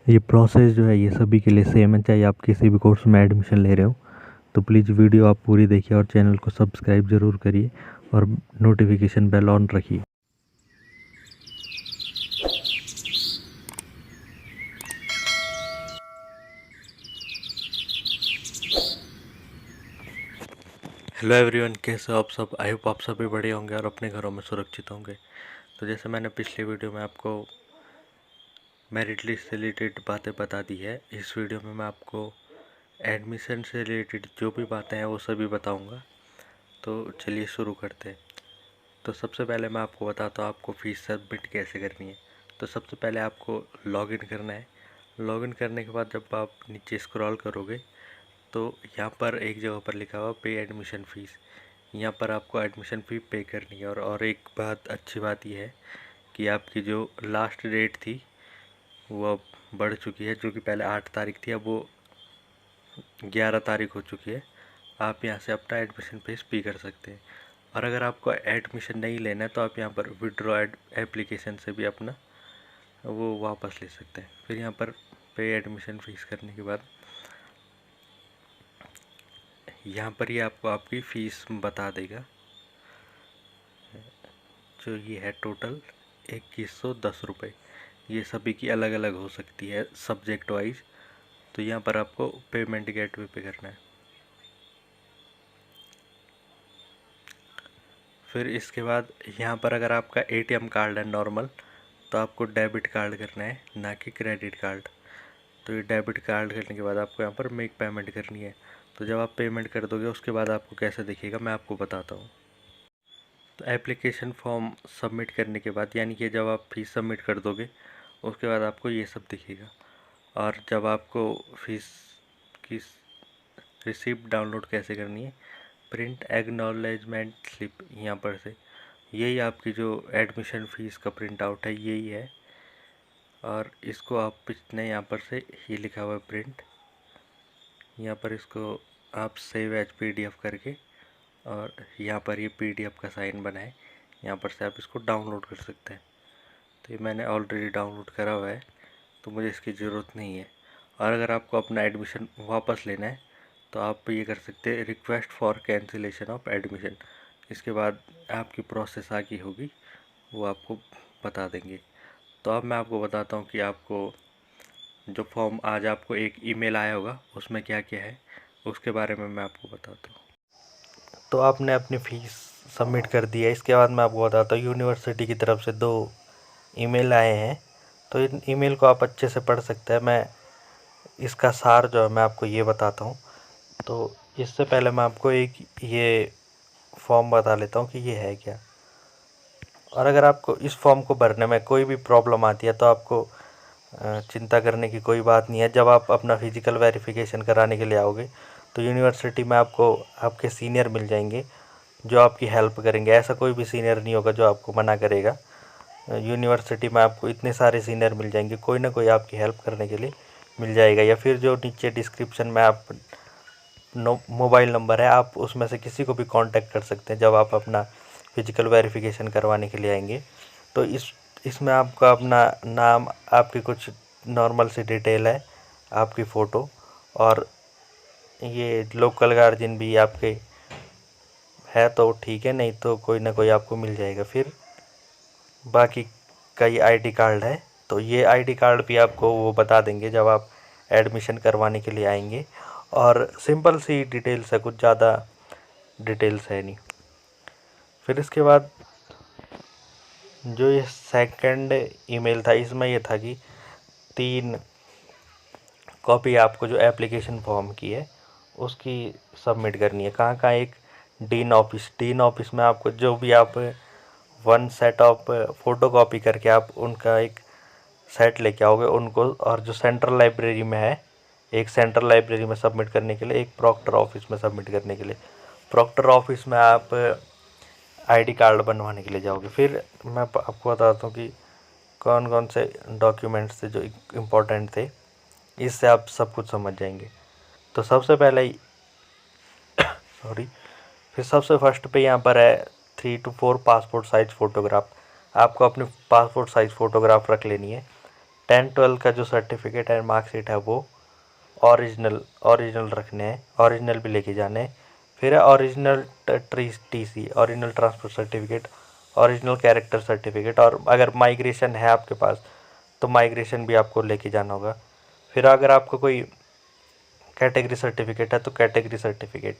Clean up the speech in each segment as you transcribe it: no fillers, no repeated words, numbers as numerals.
ये प्रोसेस जो है ये सभी के लिए सेम है, चाहे आप किसी भी कोर्स में एडमिशन ले रहे हो। तो प्लीज़ वीडियो आप पूरी देखिए और चैनल को सब्सक्राइब ज़रूर करिए और नोटिफिकेशन बेल ऑन रखिए। हेलो एवरीवन, कैसे हो आप सब? आई होप आप सभी बढ़िया होंगे और अपने घरों में सुरक्षित होंगे। तो जैसे मैंने पिछली वीडियो में आपको मेरिट लिस्ट से रिलेटेड बातें बता दी है, इस वीडियो में मैं आपको एडमिशन से रिलेटेड जो भी बातें हैं वो सभी बताऊंगा। तो चलिए शुरू करते हैं। तो सबसे पहले मैं आपको बताता हूँ आपको फ़ीस सबमिट कैसे करनी है। तो सबसे पहले आपको लॉगिन करना है। लॉगिन करने के बाद जब आप नीचे स्क्रॉल करोगे तो यहाँ पर एक जगह पर लिखा हुआ पे एडमिशन फ़ीस, यहाँ पर आपको एडमिशन फ़ी पे करनी है। और एक बात अच्छी बात यह है कि आपकी जो लास्ट डेट थी वो अब बढ़ चुकी है, जो कि पहले 8 तारीख थी, अब वो 11 तारीख हो चुकी है। आप यहाँ से अपना एडमिशन फ़ीस पे कर सकते हैं। और अगर आपको एडमिशन नहीं लेना है तो आप यहाँ पर विड्रॉ एप्लीकेशन से भी अपना वो वापस ले सकते हैं। फिर यहाँ पर पे एडमिशन फ़ीस करने के बाद यहाँ पर ही आपको आपकी फ़ीस बता देगा, जो ये है टोटल 2110 रुपये। ये सभी की अलग अलग हो सकती है सब्जेक्ट वाइज। तो यहाँ पर आपको पेमेंट गेटवे पे करना है। फिर इसके बाद यहाँ पर अगर आपका एटीएम कार्ड है नॉर्मल, तो आपको डेबिट कार्ड करना है, ना कि क्रेडिट कार्ड। तो ये डेबिट कार्ड करने के बाद आपको यहाँ पर मेक पेमेंट करनी है। तो जब आप पेमेंट कर दोगे उसके बाद आपको कैसे दिखेगा मैं आपको बताता हूँ। तो एप्लीकेशन फॉर्म सबमिट करने के बाद, यानी कि जब आप फीस सबमिट कर दोगे उसके बाद आपको ये सब दिखेगा। और जब आपको फीस की रिसिप्ट डाउनलोड कैसे करनी है, प्रिंट एक्नॉलेजमेंट स्लिप, यहाँ पर से यही आपकी जो एडमिशन फ़ीस का प्रिंट आउट है यही है। और इसको आप इसने यहाँ पर से ये लिखा हुआ है प्रिंट, यहाँ पर इसको आप सेव एज PDF करके और यहाँ पर ये PDF का साइन बना है, यहाँ पर से आप इसको डाउनलोड कर सकते हैं। तो ये मैंने ऑलरेडी डाउनलोड करा हुआ है, तो मुझे इसकी ज़रूरत नहीं है। और अगर आपको अपना एडमिशन वापस लेना है तो आप ये कर सकते हैं request for cancellation of admission. इसके बाद आपकी प्रोसेस आगे होगी, वो आपको बता देंगे। तो अब मैं आपको बताता हूँ कि आपको जो फॉर्म आज आपको एक ईमेल आया होगा उसमें क्या क्या है, उसके बारे में मैं आपको बताता हूँ। तो आपने अपनी फ़ीस सबमिट कर दी है। इसके बाद मैं आपको बताता हूँ यूनिवर्सिटी की तरफ से 2 ईमेल आए हैं। तो इन ईमेल को आप अच्छे से पढ़ सकते हैं। मैं इसका सार जो है मैं आपको ये बताता हूँ। तो इससे पहले मैं आपको एक ये फॉर्म बता लेता हूँ कि ये है क्या। और अगर आपको इस फॉर्म को भरने में कोई भी प्रॉब्लम आती है तो आपको चिंता करने की कोई बात नहीं है। जब आप अपना फिजिकल वेरिफिकेशन कराने के लिए आओगे तो यूनिवर्सिटी में आपको आपके सीनियर मिल जाएंगे जो आपकी हेल्प करेंगे। ऐसा कोई भी सीनियर नहीं होगा जो आपको मना करेगा। यूनिवर्सिटी में आपको इतने सारे सीनियर मिल जाएंगे, कोई ना कोई आपकी हेल्प करने के लिए मिल जाएगा। या फिर जो नीचे डिस्क्रिप्शन में आप मोबाइल नंबर है, आप उसमें से किसी को भी कांटेक्ट कर सकते हैं जब आप अपना फिजिकल वेरिफिकेशन करवाने के लिए आएंगे। तो इसमें आपका अपना नाम, आपकी कुछ नॉर्मल सी डिटेल है, आपकी फ़ोटो, और ये लोकल गार्जियन भी आपके है तो ठीक है, नहीं तो कोई ना कोई आपको मिल जाएगा। फिर बाकी कई आईडी कार्ड है, तो ये आईडी कार्ड भी आपको वो बता देंगे जब आप एडमिशन करवाने के लिए आएंगे। और सिंपल सी डिटेल्स है, कुछ ज़्यादा डिटेल्स है नहीं। फिर इसके बाद जो ये सेकंड ईमेल था, इसमें ये था कि 3 कॉपी आपको जो एप्लीकेशन फॉर्म की है उसकी सबमिट करनी है। कहाँ कहाँ? एक डीन ऑफिस में आपको जो भी आप 1 सेट ऑफ फ़ोटो कॉपी करके आप उनका एक सेट लेके आओगे उनको। और जो सेंट्रल लाइब्रेरी में है, एक सेंट्रल लाइब्रेरी में सबमिट करने के लिए, एक प्रॉक्टर ऑफिस में सबमिट करने के लिए। प्रॉक्टर ऑफिस में आप आईडी कार्ड बनवाने के लिए जाओगे। फिर मैं आपको बताता हूँ कि कौन कौन से डॉक्यूमेंट्स थे जो इम्पोर्टेंट थे, इससे आप सब कुछ समझ जाएंगे। तो सबसे पहले फिर सबसे फर्स्ट पे यहाँ पर है 3 to 4 पासपोर्ट साइज़ फ़ोटोग्राफ। आपको अपनी पासपोर्ट साइज़ फ़ोटोग्राफ रख लेनी है। 10-12 का जो सर्टिफिकेट एंड मार्कशीट है वो ओरिजिनल रखने हैं, ओरिजिनल भी लेके जाने हैं। फिर है original TC, original transfer certificate, original character certificate, और अगर माइग्रेशन है आपके पास तो माइग्रेशन भी आपको लेके जाना होगा। फिर अगर आपको कोई कैटेगरी सर्टिफिकेट है तो कैटेगरी सर्टिफिकेट।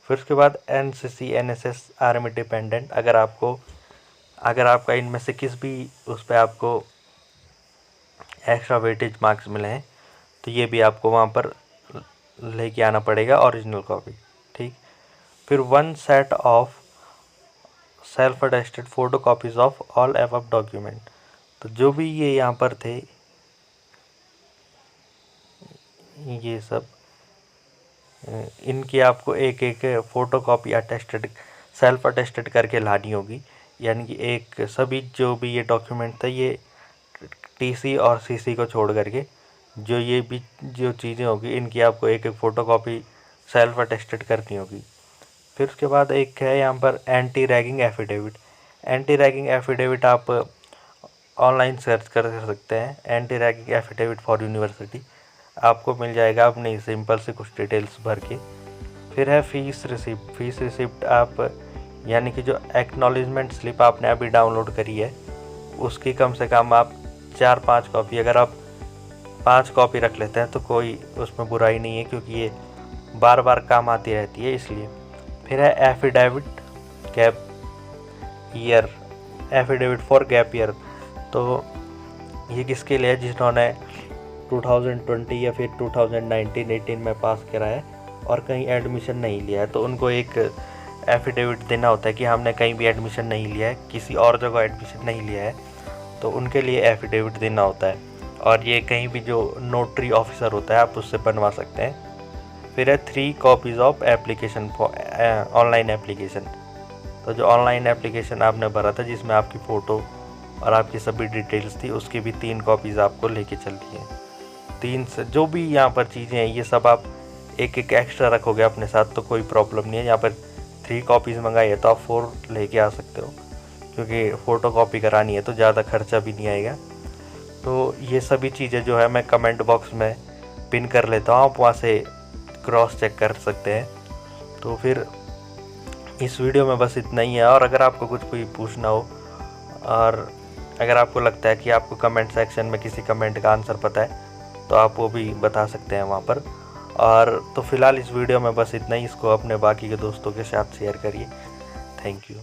फिर उसके बाद NCC NSS आर्मी डिपेंडेंट, अगर आपका इनमें से किस भी उस पर आपको एक्स्ट्रा वेटेज मार्क्स मिले हैं तो ये भी आपको वहाँ पर लेके आना पड़ेगा ओरिजिनल कॉपी, ठीक। फिर 1 set of self attested photo copies of all above document. तो जो भी ये यहाँ पर थे ये सब इनकी आपको एक एक photo copy attested self attested करके लानी होगी। यानी कि एक सभी जो भी ये डॉक्यूमेंट था ये TC और CC को छोड़ करके जो ये भी जो चीज़ें होगी इनकी आपको एक एक फ़ोटो कॉपी सेल्फ अटेस्टेड करनी होगी। फिर उसके बाद एक है यहाँ पर anti ragging affidavit. Anti ragging affidavit आप ऑनलाइन सर्च कर सकते हैं, anti ragging affidavit for university, आपको मिल जाएगा। अपनी सिंपल से कुछ डिटेल्स भर के। फिर है फीस रिसिप्ट। फीस रिसिप्ट आप यानी कि जो एक्नॉलेजमेंट स्लिप आपने अभी डाउनलोड करी है उसकी कम से कम आप 4-5 कॉपी, अगर आप 5 कॉपी रख लेते हैं तो कोई उसमें बुराई नहीं है, क्योंकि ये बार बार काम आती रहती है इसलिए। फिर है affidavit gap year, affidavit for gap year. तो ये किसके लिए है? जिन्होंने 2020 या फिर 2019-18 में पास करा है और कहीं एडमिशन नहीं लिया है, तो उनको एक एफिडेविट देना होता है कि हमने कहीं भी एडमिशन नहीं लिया है, किसी और जगह एडमिशन नहीं लिया है, तो उनके लिए एफिडेविट देना होता है। और ये कहीं भी जो नोटरी ऑफिसर होता है आप उससे बनवा सकते हैं। फिर है 3 copies of application for online application. तो जो ऑनलाइन एप्लीकेशन आपने भरा था जिसमें आपकी फ़ोटो और आपकी सभी डिटेल्स थी उसकी भी 3 कॉपीज़ आपको लेके चलनी है। 3 से जो भी यहाँ पर चीज़ें हैं ये सब आप एक एक एक्स्ट्रा रखोगे अपने साथ तो कोई प्रॉब्लम नहीं है। यहाँ पर 3 कॉपीज़ मंगाई है तो आप 4 लेके आ सकते हो, क्योंकि फ़ोटो कॉपी करानी है तो ज़्यादा खर्चा भी नहीं आएगा। तो ये सभी चीज़ें जो है मैं कमेंट बॉक्स में पिन कर लेता हूँ, आप वहाँ से क्रॉस चेक कर सकते हैं। तो फिर इस वीडियो में बस इतना ही है। और अगर आपको कुछ भी पूछना हो और अगर आपको लगता है कि आपको कमेंट सेक्शन में किसी कमेंट का आंसर पता है तो आप वो भी बता सकते हैं वहाँ पर। और तो फ़िलहाल इस वीडियो में बस इतना ही, इसको अपने बाकी के दोस्तों के साथ शेयर करिए। Thank you.